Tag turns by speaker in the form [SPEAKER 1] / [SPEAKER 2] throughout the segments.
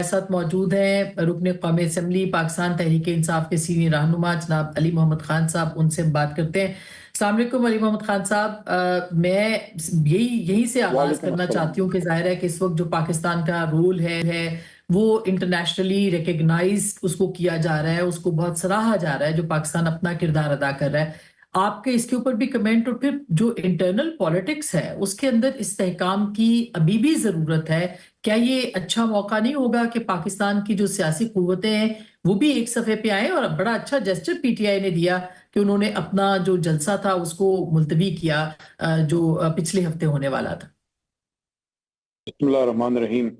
[SPEAKER 1] साथ मौजूद हैं रुकन कौमी असम्बली पाकिस्तान तहरीक इंसाफ के सीनियर रहनुमा जनाब अली मोहम्मद खान साहब। उनसे हम बात करते हैं। अस्सलाम वालेकुम अली मोहम्मद खान साहब, मैं यहीं से आगाज
[SPEAKER 2] वालेकुम
[SPEAKER 1] करना
[SPEAKER 2] अस्सलाम।
[SPEAKER 1] चाहती हूँ कि जाहिर है कि इस वक्त जो पाकिस्तान का रोल है वो इंटरनेशनली रिकग्नाइज उसको किया जा रहा है, उसको बहुत सराहा जा रहा है जो पाकिस्तान अपना किरदार अदा कर रहा है। आपके इसके ऊपर भी कमेंट, और फिर जो इंटरनल पॉलिटिक्स है उसके अंदर इस्तेहकाम की अभी भी जरूरत है। क्या ये अच्छा मौका नहीं होगा कि पाकिस्तान की जो सियासी कुव्वतें हैं वो भी एक सफे पे आए? और बड़ा अच्छा जेस्चर पीटीआई ने दिया कि उन्होंने अपना जो जलसा था उसको मुलतवी किया, जो पिछले हफ्ते होने वाला था।
[SPEAKER 2] बिस्मिल्लाह रहमान रहीम।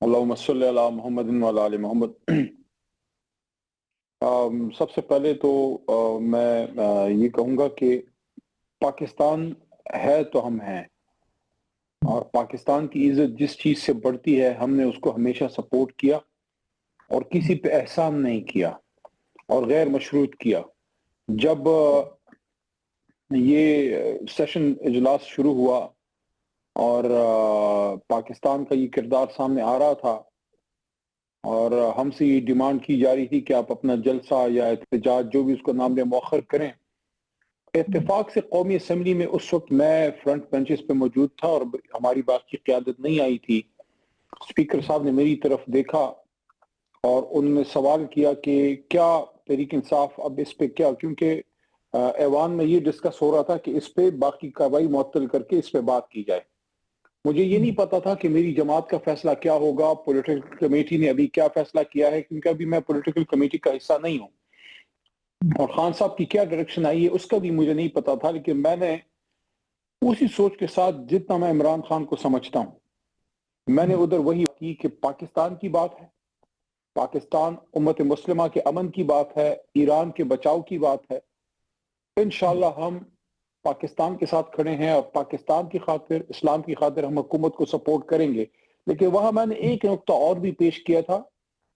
[SPEAKER 2] अल्लाहुम्मा सल्ली अला मुहम्मदिन व अला आलि मोहम्मद। सबसे पहले तो मैं ये कहूँगा कि पाकिस्तान है तो हम हैं, और पाकिस्तान की इज्जत जिस चीज़ से बढ़ती है हमने उसको हमेशा सपोर्ट किया और किसी पे एहसान नहीं किया और गैर मशरूत किया। जब ये सेशन इजलास शुरू हुआ और पाकिस्तान का ये किरदार सामने आ रहा था और हमसे ये डिमांड की जा रही थी कि आप अपना जलसा या एहतजाज जो भी उसको नाम दें मौखर करें। इत्तेफाक से कौमी असम्बली में उस वक्त मैं फ्रंट बेंचेस पे मौजूद था और हमारी बात की क़यादत नहीं आई थी। स्पीकर साहब ने मेरी तरफ देखा और उन्होंने सवाल किया कि क्या तहरीक इंसाफ अब इस पे क्या, क्योंकि ऐवान में ये डिस्कस हो रहा था कि इस पे बाकी कार्रवाई मुअत्तल करके इस पे बात की जाए। मुझे ये नहीं पता था कि मेरी जमात का फैसला क्या होगा, पॉलिटिकल कमेटी ने अभी क्या फैसला किया है, क्योंकि अभी मैं पॉलिटिकल कमेटी का हिस्सा नहीं हूँ, और खान साहब की क्या डायरेक्शन आई है उसका भी मुझे नहीं पता था। लेकिन मैंने उसी सोच के साथ, जितना मैं इमरान खान को समझता हूँ, मैंने उधर वही की कि पाकिस्तान की बात है, पाकिस्तान उम्मत मुस्लिमा के अमन की बात है, ईरान के बचाव की बात है। इंशाअल्लाह हम पाकिस्तान के साथ खड़े हैं और पाकिस्तान की खातिर, इस्लाम की खातिर हम हुकूमत को सपोर्ट करेंगे। लेकिन वहां मैंने एक नुक्ता और भी पेश किया था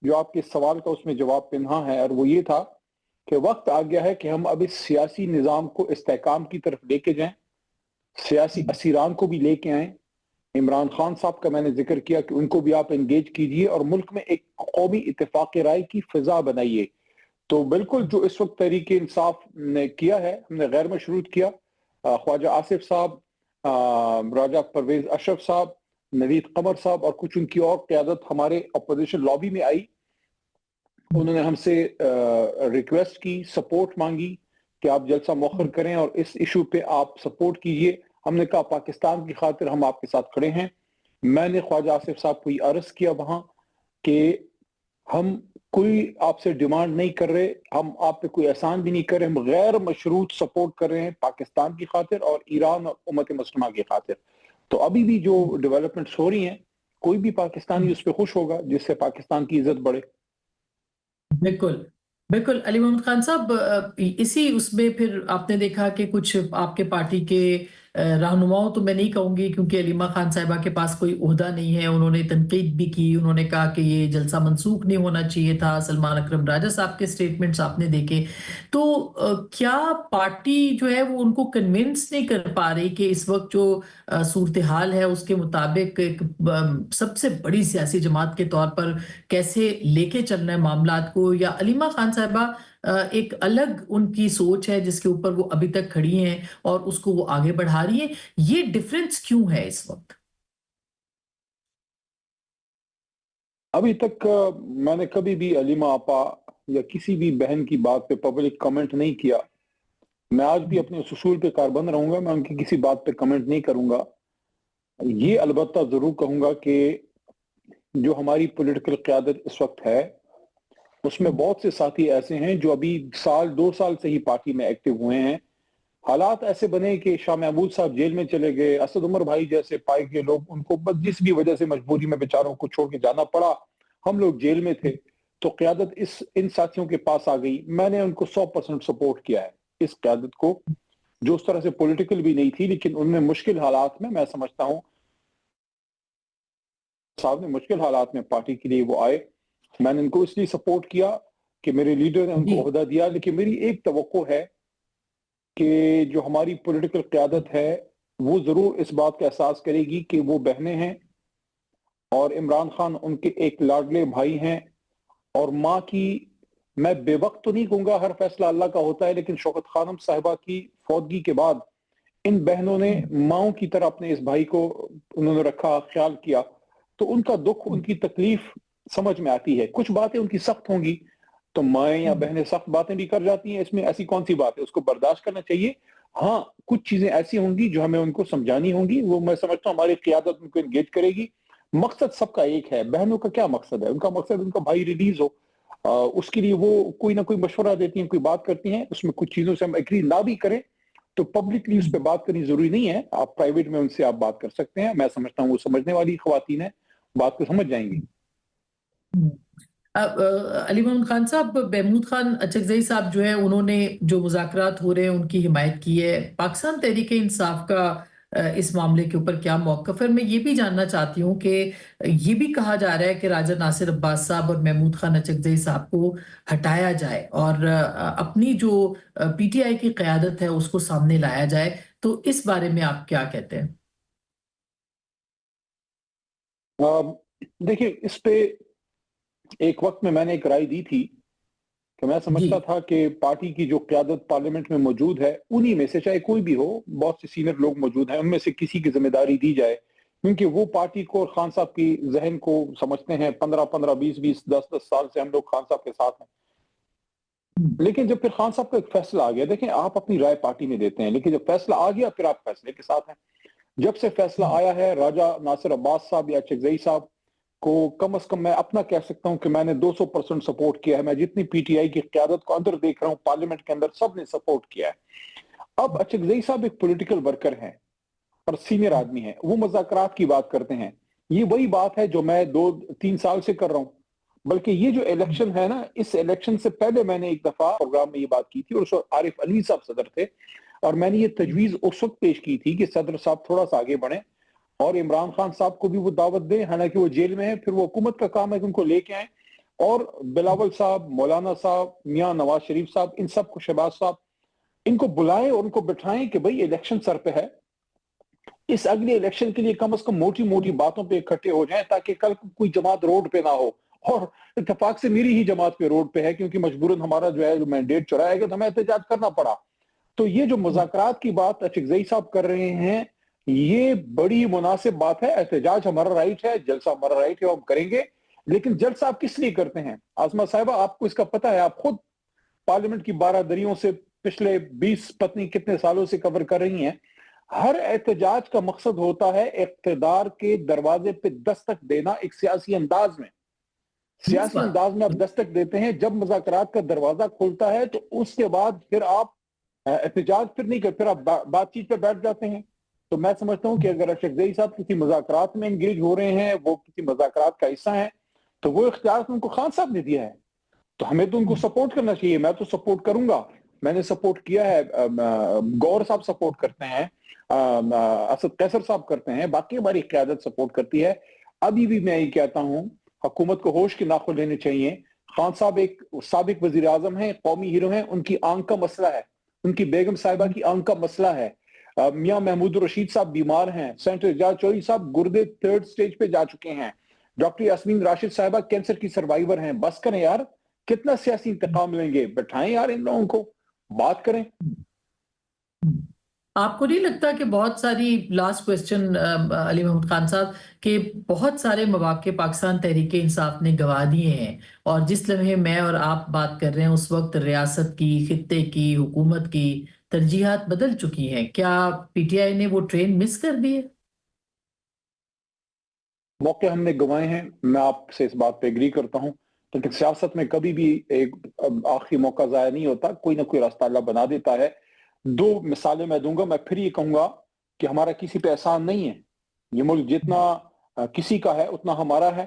[SPEAKER 2] जो आपके सवाल का उसमें जवाब पिन्हा है, और वो ये था कि वक्त आ गया है कि हम अब इस सियासी निज़ाम को इस्तेहकाम की तरफ लेके जाएं, सियासी असीरान को भी लेके आएं। इमरान खान साहब का मैंने जिक्र किया कि उनको भी आप एंगेज कीजिए और मुल्क में एक कौमी इत्तेफाक राय की फिजा बनाइए। तो बिल्कुल जो इस वक्त तहरीक इंसाफ ने किया है, हमने गैर मशरूत किया। ख्वाजा आसिफ साहब, राजा परवेज अशरफ साहब, नवीद कमर साहब और कुछ उनकी और क़यादत हमारे अपोजिशन लॉबी में आई। उन्होंने हमसे रिक्वेस्ट की, सपोर्ट मांगी कि आप जलसा मौखर करें और इस इशू पे आप सपोर्ट कीजिए। हमने कहा पाकिस्तान की खातिर हम आपके साथ खड़े हैं। मैंने ख्वाजा आसिफ साहब को अर्ज किया वहां कि हम कोई आपसे डिमांड नहीं कर रहे, हम आप पे कोई एहसान भी नहीं कर रहे, हम गैर मशरूत सपोर्ट कर रहे हैं पाकिस्तान की खातिर और ईरान और उम्मत मुस्लिमा की खातिर। तो अभी भी जो डेवलपमेंट्स हो रही हैं, कोई भी पाकिस्तानी उस पर खुश होगा जिससे पाकिस्तान की इज्जत बढ़े।
[SPEAKER 1] बिल्कुल बिल्कुल अली मोहम्मद खान साहब, इसी उसमें फिर आपने देखा कि कुछ आपके पार्टी के रहनुमाओं, तो मैं नहीं कहूंगी क्योंकि अलीमा खान साहिबा के पास कोई ओहदा नहीं है, उन्होंने तनकीद भी की। उन्होंने कहा कि ये जलसा मनसूख नहीं होना चाहिए था। सलमान अकरम राजा साहब के स्टेटमेंट्स आपने देखे। तो क्या पार्टी जो है वो उनको कन्विंस नहीं कर पा रही कि इस वक्त जो सूरत हाल है उसके मुताबिक एक सबसे बड़ी सियासी जमात के तौर पर कैसे लेके चलना है मामलात को? या अलीमा खान साहिबा एक अलग उनकी सोच है जिसके ऊपर वो अभी तक खड़ी हैं और उसको वो आगे बढ़ा रही है? ये डिफरेंस क्यों है इस वक्त?
[SPEAKER 2] अभी तक मैंने कभी भी अलीमा आपा या किसी भी बहन की बात पे पब्लिक कमेंट नहीं किया। मैं आज भी अपने उस उसूल पे कारबंद रहूंगा, मैं उनकी किसी बात पे कमेंट नहीं करूंगा। ये अलबत्ता जरूर कहूंगा कि जो हमारी पॉलिटिकल क़यादत इस वक्त है उसमें बहुत से साथी ऐसे हैं जो अभी साल 2 साल से ही पार्टी में एक्टिव हुए हैं। हालात ऐसे बने कि शाह महमूद साहब जेल में चले गए, असद उमर भाई जैसे पाए गए लोग, उनको बस जिस भी वजह से मजबूरी में बेचारों को छोड़ के जाना पड़ा, हम लोग जेल में थे, तो क़यादत इन साथियों के पास आ गई। मैंने उनको 100% सपोर्ट किया है इस क़यादत को, जो उस तरह से पॉलिटिकल भी नहीं थी, लेकिन उनमें मुश्किल हालात में, मैं समझता हूँ साहब ने मुश्किल हालात में पार्टी के लिए वो आए। मैंने इनको इसलिए सपोर्ट किया कि मेरे लीडर ने
[SPEAKER 1] जी।
[SPEAKER 2] उनको ओहदा दिया। लेकिन मेरी एक तवक्को है कि जो हमारी पॉलिटिकल क़यादत है वो जरूर इस बात का एहसास करेगी कि वो बहनें हैं اور عمران خان ان کے ایک لاڈلے بھائی ہیں، اور ماں کی، میں بے وقت تو نہیں کہوں گا، ہر فیصلہ اللہ کا ہوتا ہے، لیکن شوکت خانم صاحبہ کی فوتگی کے بعد ان بہنوں نے ماؤں کی طرح اپنے اس بھائی کو انہوں نے رکھا، خیال کیا، تو ان کا دکھ، ان کی تکلیف سمجھ میں آتی ہے۔ کچھ باتیں ان کی سخت ہوں گی تو مائیں یا بہنیں سخت باتیں بھی کر جاتی ہیں، اس میں ایسی کون سی بات ہے، اس کو برداشت کرنا چاہیے۔ ہاں کچھ چیزیں ایسی ہوں گی جو ہمیں ان کو سمجھانی ہوں گی، وہ میں سمجھتا ہوں ہماری قیادت ان کو انگیج کرے گی۔ مقصد سب کا ایک ہے۔ بہنوں کا کیا مقصد ہے؟ ان کا مقصد ان کا بھائی ریلیز ہو، اس کے لیے وہ کوئی نہ کوئی مشورہ دیتی ہیں، کوئی بات کرتی ہیں، اس میں کچھ چیزوں سے ہم ایگری نہ بھی کریں تو پبلکلی اس پہ بات کرنی ضروری نہیں ہے، آپ پرائیویٹ میں ان سے آپ بات کر سکتے ہیں۔ میں سمجھتا ہوں وہ سمجھنے والی خواتین ہیں، بات کو سمجھ جائیں گی۔
[SPEAKER 1] اب علی محمد خان صاحب، محمود خان اچکزئی صاحب جو ہے انہوں نے جو مذاکرات ہو رہے ہیں ان کی حمایت کی ہے، پاکستان تحریک انصاف کا اس معاملے کے اوپر کیا موقف ہے؟ میں یہ بھی جاننا چاہتی ہوں کہ یہ بھی کہا جا رہا ہے کہ راجہ ناصر عباس صاحب اور محمود خان اچکزئی صاحب کو ہٹایا جائے اور اپنی جو پی ٹی آئی کی قیادت ہے اس کو سامنے لایا جائے، تو اس بارے میں آپ کیا کہتے ہیں؟
[SPEAKER 2] دیکھیں، اس پہ ایک وقت میں نے ایک رائے دی تھی کہ میں
[SPEAKER 1] جی
[SPEAKER 2] سمجھتا تھا کہ پارٹی کی جو قیادت پارلیمنٹ میں موجود ہے انہی میں سے، چاہے کوئی بھی ہو، بہت سے سینئر لوگ موجود ہیں، ان میں سے کسی کی ذمہ داری دی جائے، کیونکہ وہ پارٹی کو اور خان صاحب کی ذہن کو سمجھتے ہیں۔ 15 20 10 سال سے ہم لوگ خان صاحب کے ساتھ ہیں۔ لیکن جب پھر خان صاحب کا ایک فیصلہ آ گیا، دیکھیں آپ اپنی رائے پارٹی میں دیتے ہیں، لیکن جب فیصلہ آ گیا پھر آپ فیصلے کے ساتھ ہیں۔ جب سے فیصلہ آیا ہے راجہ ناصر عباس صاحب یا اچکزئی صاحب کو، کم از کم میں اپنا کہہ سکتا ہوں کہ میں نے 200% سپورٹ کیا ہے۔ میں جتنی پی ٹی آئی کی قیادت کو اندر دیکھ رہا ہوں، پارلیمنٹ کے اندر سب نے سپورٹ کیا ہے۔ اب اچکزئی صاحب ایک پولیٹیکل ورکر ہیں اور سینئر آدمی ہیں، وہ مذاکرات کی بات کرتے ہیں۔ یہ وہی بات ہے جو میں 2 3 سال سے کر رہا ہوں، بلکہ یہ جو الیکشن ہے نا، اس الیکشن سے پہلے میں نے ایک دفعہ پروگرام میں یہ بات کی تھی، اور اس وقت عارف علوی صاحب صدر تھے، اور میں نے یہ تجویز اس وقت پیش کی تھی کہ صدر صاحب تھوڑا سا آگے بڑھیں اور عمران خان صاحب کو بھی وہ دعوت دیں، حالانکہ وہ جیل میں ہیں، پھر وہ حکومت کا کام ہے کہ ان کو لے کے آئیں، اور بلاول صاحب، مولانا صاحب، میاں نواز شریف صاحب، ان سب کو، شہباز صاحب، ان کو بلائیں اور ان کو بٹھائیں کہ بھئی الیکشن سر پہ ہے، اس اگلے الیکشن کے لیے کم از کم موٹی موٹی باتوں پہ اکٹھے ہو جائیں، تاکہ کل کوئی جماعت روڈ پہ نہ ہو۔ اور اتفاق سے میری ہی جماعت پہ روڈ پہ ہے، کیونکہ مجبوراً ہمارا جو ہے مینڈیٹ چرایا گیا تو ہمیں احتجاج کرنا پڑا۔ تو یہ جو مذاکرات کی بات اچکزئی صاحب کر رہے ہیں، یہ بڑی مناسب بات ہے۔ احتجاج ہمارا رائٹ ہے، جلسہ ہمارا رائٹ ہے، ہم کریں گے، لیکن جلسہ آپ کس لیے کرتے ہیں؟ عاصمہ صاحبہ آپ کو اس کا پتہ ہے، آپ خود پارلیمنٹ کی 12 دریوں سے پچھلے 20 پتنی کتنے سالوں سے کور کر رہی ہیں۔ ہر احتجاج کا مقصد ہوتا ہے اقتدار کے دروازے پہ دستک دینا، ایک سیاسی انداز میں۔ سیاسی انداز میں آپ دستک دیتے ہیں، جب مذاکرات کا دروازہ کھلتا ہے تو اس کے بعد پھر آپ احتجاج پھر نہیں کرتے، پھر آپ بات چیت پہ بیٹھ جاتے ہیں۔ تو میں سمجھتا ہوں کہ اگر اچکزئی صاحب کسی مذاکرات میں انگیج ہو رہے ہیں، وہ کسی مذاکرات کا حصہ ہیں، تو وہ اختیار ان کو خان صاحب نے دیا ہے، تو ہمیں تو ان کو سپورٹ کرنا چاہیے۔ میں تو سپورٹ کروں گا، میں نے سپورٹ کیا ہے، گور صاحب سپورٹ کرتے ہیں، اسد قیصر صاحب کرتے ہیں، باقی ہماری قیادت سپورٹ کرتی ہے۔ ابھی بھی میں یہ کہتا ہوں حکومت کو ہوش کے ناخن لینے چاہیے۔ خان صاحب ایک سابق وزیر اعظم ہیں، قومی ہیرو ہیں، ان کی آنکھ کا مسئلہ ہے، ان کی بیگم صاحبہ کی آنکھ کا مسئلہ ہے۔ میاں محمود الرشید صاحب بیمار ہیں، سینٹر اعجاز چوہدری صاحب گردے 3rd سٹیج پہ جا چکے ہیں، ڈاکٹر یاسمین راشد صاحبہ کینسر کی سروائیور ہیں۔ بس کریں یار، کتنا سیاسی انتقام لیں گے؟ بٹھائیں یار ان لوگوں کو، بات کریں۔
[SPEAKER 1] آپ کو نہیں لگتا کہ بہت ساری، لاسٹ کوسچن علی محمود خان صاحب، کہ بہت سارے مواقع پاکستان تحریک انصاف نے گوا دیے ہیں، اور جس لمحے میں اور آپ بات کر رہے ہیں اس وقت ریاست کی، خطے کی، حکومت کی ترجیحات بدل چکی ہیں؟ کیا پی ٹی آئی نے وہ ٹرین مس کر دی ہے؟
[SPEAKER 2] موقع ہم نے گنوائے ہیں، میں آپ سے اس بات پہ ایگری کرتا ہوں، لیکن سیاست میں کبھی بھی ایک آخری موقع ضائع نہیں ہوتا، کوئی نہ کوئی راستہ اللہ بنا دیتا ہے۔ 2 مثالیں میں دوں گا، میں پھر یہ کہوں گا کہ ہمارا کسی پہ احسان نہیں ہے، یہ ملک جتنا کسی کا ہے اتنا ہمارا ہے۔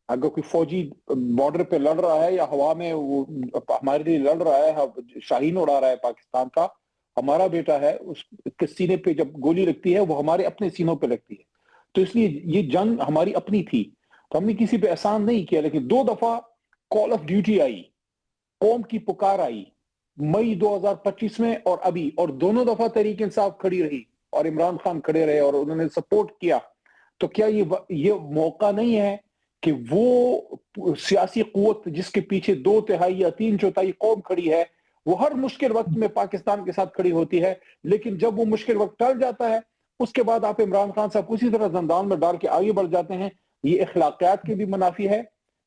[SPEAKER 2] اگر کوئی فوجی بارڈر پہ لڑ رہا ہے یا ہوا میں وہ ہمارے لیے لڑ رہا ہے، شاہین اڑا رہا ہے پاکستان کا، ہمارا بیٹا ہے، اس کے سینے پہ جب گولی لگتی ہے وہ ہمارے اپنے سینوں پہ لگتی ہے، تو اس لیے یہ جنگ ہماری اپنی تھی، تو ہم نے کسی پہ احسان نہیں کیا۔ لیکن 2 دفعہ کال آف ڈیوٹی آئی، قوم کی پکار آئی، مئی 2025 میں اور ابھی، اور دونوں دفعہ تحریک انصاف کھڑی رہی اور عمران خان کھڑے رہے اور انہوں نے سپورٹ کیا۔ तो क्या ये मौका नहीं है कि वो सियासी क़ुव्वत जिसके पीछे 2/3 या 3/4 कौम खड़ी है, वो हर मुश्किल वक्त में पाकिस्तान के साथ खड़ी होती है, लेकिन जब वो मुश्किल वक्त टल जाता है, उसके बाद आप इमरान खान साहब उसी तरह ज़ंदान में डाल के आगे बढ़ जाते हैं। ये अखलाकियात की भी मुनाफी है,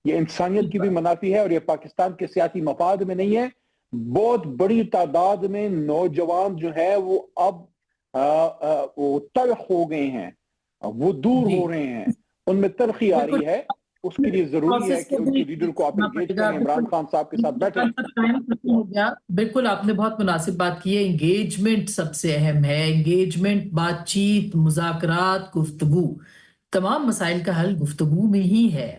[SPEAKER 2] ये इंसानियत की भी मुनाफी है, और ये पाकिस्तान के सियासी मफाद में नहीं है। बहुत बड़ी तादाद में नौजवान जो है वो अब वो तल्ख हो गए हैं, वो दूर
[SPEAKER 1] जी
[SPEAKER 2] हो रहे हैं, उनमें तलखी आ
[SPEAKER 1] बिल्कुल
[SPEAKER 2] रही है। उसके लिए जरूरी है
[SPEAKER 1] प्रोसेस
[SPEAKER 2] कि
[SPEAKER 1] को
[SPEAKER 2] उनके
[SPEAKER 1] भी
[SPEAKER 2] लीडर को आप
[SPEAKER 1] सुनना
[SPEAKER 2] इंगेज
[SPEAKER 1] पड़ेगा
[SPEAKER 2] करें, इमरान
[SPEAKER 1] बिल्कुल।
[SPEAKER 2] खान साहब के साथ बैठें।
[SPEAKER 1] टाइम खत्म हो गया। बिल्कुल आपने बहुत मुनासिब बात की है। एंगेजमेंट सबसे अहम है। एंगेजमेंट, बातचीत, मुज़ाकरात, गुफ्तगू, तमाम मसाइल का हल गुफ्तगू में ही है।